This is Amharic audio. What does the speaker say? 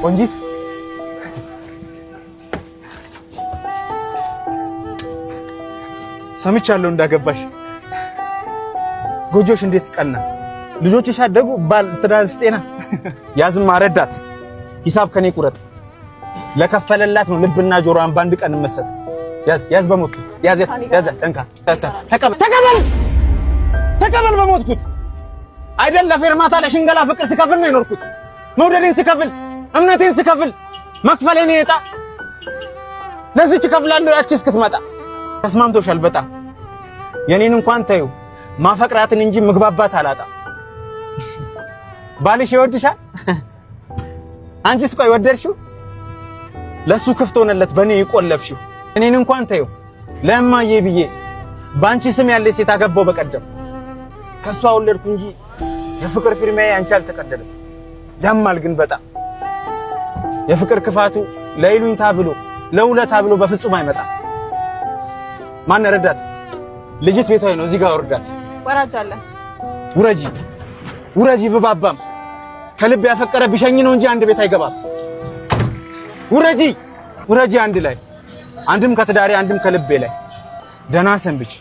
ቆንጂት ሰምቻለሁ እንዳገባሽ። ጎጆሽ እንዴት ቀና! ልጆችሽ አደጉ፣ ባል ትዳር ስጤና። ያዝማ ረዳት ሂሳብ ከኔ ቁረጥ። ለከፈለላት ነው ልብና ጆሮዋን ባንድ ቀን መሰጥ። ያዝ በሞት ያዝ ጠንካ ተቀበል በሞትኩት አይደል ለፌርማታ ለሽንገላ ፍቅር ስከፍል ነው የኖርኩት። መውደዴን ስከፍል እምነቴን ስከፍል መክፈሌን ይጣ ለዚች ከፍላለሁ ያቺ እስክትመጣ። ተስማምቶሻል በጣም የኔን እንኳን ተይው ማፈቅራትን እንጂ ምግባባት አላጣ። ባልሽ ይወድሻል አንቺስ ቆይ ወደድሽው? ለሱ ክፍት ሆነለት በኔ ይቆለፍሽው። እኔን እንኳን ተይው ለማዬ ብዬ ባንቺ ስም ያለ ሴት አገባው በቀደም። ከሷ ወለድኩ እንጂ የፍቅር ፊርማዬ አንቺ አልተቀደለም። ያማል ግን በጣም የፍቅር ክፋቱ ለይሉኝታ ብሎ ለውለታ ብሎ በፍጹም አይመጣ። ማን ረዳት? ልጅት ቤቷ ነው እዚህ ጋር ወርዳት። ወራጅ አለ። ውረጂ ብባባም ከልብ ያፈቀረ ቢሸኝ ነው እንጂ አንድ ቤት አይገባም። ውረጂ አንድ ላይ አንድም ከትዳሬ አንድም ከልቤ ላይ ደህና ሰንብች።